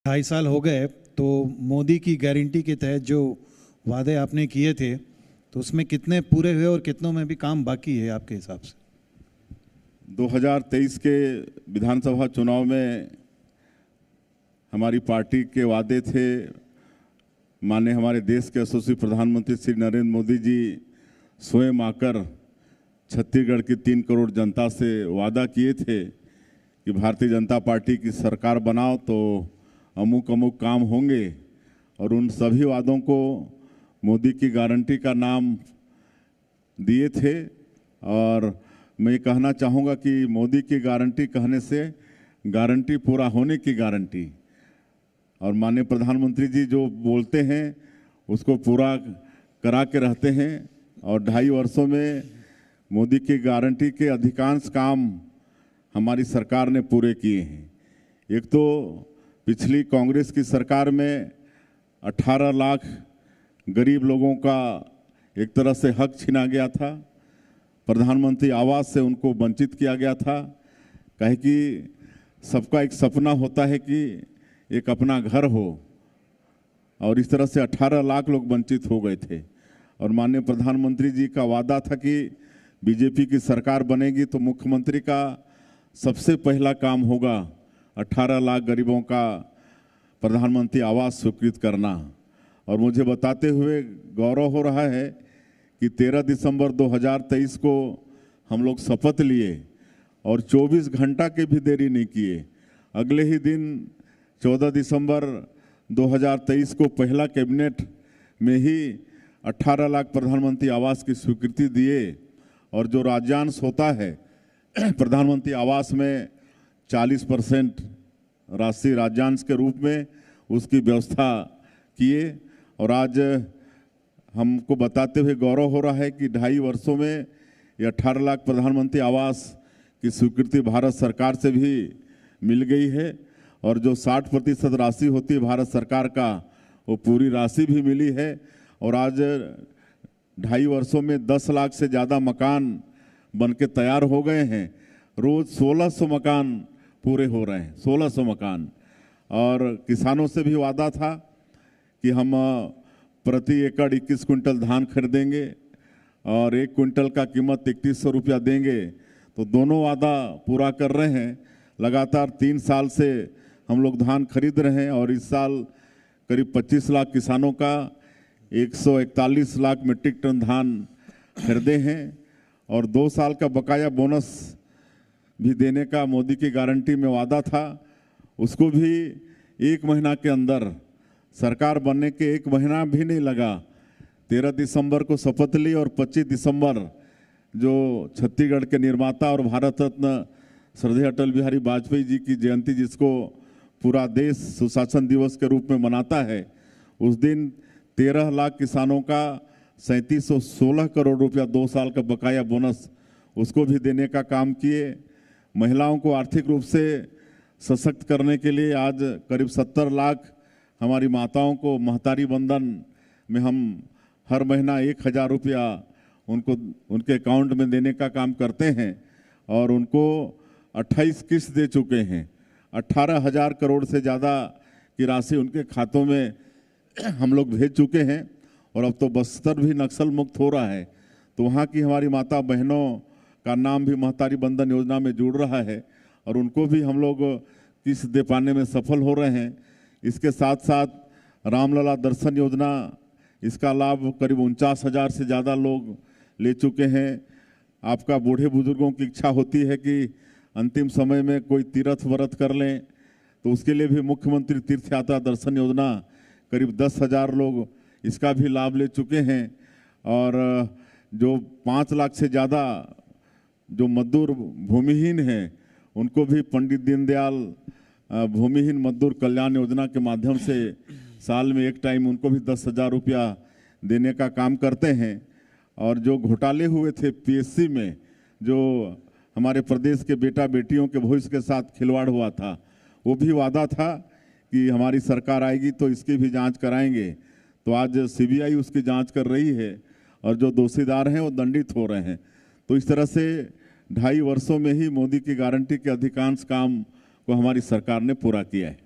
2.5 साल हो गए, तो मोदी की गारंटी के तहत जो वादे आपने किए थे, तो उसमें कितने पूरे हुए और कितनों में भी काम बाकी है आपके हिसाब से? 2023 के विधानसभा चुनाव में हमारी पार्टी के वादे थे। माननीय हमारे देश के यशस्वी प्रधानमंत्री श्री नरेंद्र मोदी जी स्वयं आकर छत्तीसगढ़ की 3 करोड़ जनता से वादा किए थे कि भारतीय जनता पार्टी की सरकार बनाओ तो अमुक अमुक काम होंगे, और उन सभी वादों को मोदी की गारंटी का नाम दिए थे। और मैं ये कहना चाहूँगा कि मोदी की गारंटी कहने से गारंटी पूरा होने की गारंटी, और माननीय प्रधानमंत्री जी जो बोलते हैं उसको पूरा करा के रहते हैं। और 2.5 वर्षों में मोदी की गारंटी के अधिकांश काम हमारी सरकार ने पूरे किए हैं। एक तो पिछली कांग्रेस की सरकार में 18 लाख गरीब लोगों का एक तरह से हक छीना गया था, प्रधानमंत्री आवास से उनको वंचित किया गया था। कहे कि सबका एक सपना होता है कि एक अपना घर हो, और इस तरह से 18 लाख लोग वंचित हो गए थे। और माननीय प्रधानमंत्री जी का वादा था कि बीजेपी की सरकार बनेगी तो मुख्यमंत्री का सबसे पहला काम होगा 18 लाख गरीबों का प्रधानमंत्री आवास स्वीकृत करना। और मुझे बताते हुए गौरव हो रहा है कि 13 दिसंबर 2023 को हम लोग शपथ लिए और 24 घंटा के भी देरी नहीं किए। अगले ही दिन 14 दिसंबर 2023 को पहला कैबिनेट में ही 18 लाख प्रधानमंत्री आवास की स्वीकृति दिए। और जो राज्यांश होता है प्रधानमंत्री आवास में 40% राशि राज्यांश के रूप में उसकी व्यवस्था किए। और आज हमको बताते हुए गौरव हो रहा है कि 2.5 वर्षों में ये 18 लाख प्रधानमंत्री आवास की स्वीकृति भारत सरकार से भी मिल गई है। और जो 60% राशि होती है भारत सरकार का, वो पूरी राशि भी मिली है। और आज 2.5 वर्षों में 10 लाख से ज़्यादा मकान बन के तैयार हो गए हैं। रोज़ 1600 मकान पूरे हो रहे हैं, 1600 मकान। और किसानों से भी वादा था कि हम प्रति एकड़ 21 कुंटल धान खरीदेंगे और 1 कुंटल का कीमत 3100 रुपया देंगे। तो दोनों वादा पूरा कर रहे हैं। लगातार 3 साल से हम लोग धान खरीद रहे हैं, और इस साल करीब 25 लाख किसानों का 141 लाख मीट्रिक टन धान खरीदे हैं। और 2 साल का बकाया बोनस भी देने का मोदी की गारंटी में वादा था, उसको भी 1 महीना के अंदर, सरकार बनने के 1 महीना भी नहीं लगा, 13 दिसंबर को शपथ ली और 25 दिसंबर जो छत्तीसगढ़ के निर्माता और भारत रत्न श्रद्धेय अटल बिहारी वाजपेयी जी की जयंती, जिसको पूरा देश सुशासन दिवस के रूप में मनाता है, उस दिन 13 लाख किसानों का 3716 करोड़ रुपया 2 साल का बकाया बोनस उसको भी देने का काम किए। महिलाओं को आर्थिक रूप से सशक्त करने के लिए आज करीब 70 लाख हमारी माताओं को महतारी बंधन में हम हर महीना 1000 रुपया उनको उनके अकाउंट में देने का काम करते हैं। और उनको 28 किस्त दे चुके हैं। 18,000 करोड़ से ज़्यादा की राशि उनके खातों में हम लोग भेज चुके हैं। और अब तो बस्तर भी नक्सल मुक्त हो रहा है, तो वहाँ की हमारी माता बहनों का नाम भी महतारी बंधन योजना में जुड़ रहा है, और उनको भी हम लोग किस्त दे पाने में सफल हो रहे हैं। इसके साथ साथ रामलला दर्शन योजना, इसका लाभ करीब 49,000 से ज़्यादा लोग ले चुके हैं। आपका बूढ़े बुजुर्गों की इच्छा होती है कि अंतिम समय में कोई तीर्थ व्रत कर लें, तो उसके लिए भी मुख्यमंत्री तीर्थ यात्रा दर्शन योजना करीब 10,000 लोग इसका भी लाभ ले चुके हैं। और जो 5 लाख से ज़्यादा जो मजदूर भूमिहीन हैं, उनको भी पंडित दीनदयाल भूमिहीन मजदूर कल्याण योजना के माध्यम से साल में 1 टाइम उनको भी 10,000 रुपया देने का काम करते हैं। और जो घोटाले हुए थे पीएससी में, जो हमारे प्रदेश के बेटा बेटियों के भविष्य के साथ खिलवाड़ हुआ था, वो भी वादा था कि हमारी सरकार आएगी तो इसकी भी जांच कराएंगे। तो आज सीबीआई उसकी जांच कर रही है, और जो दोषीदार हैं वो दंडित हो रहे हैं। तो इस तरह से 2.5 वर्षों में ही मोदी की गारंटी के अधिकांश काम को हमारी सरकार ने पूरा किया है।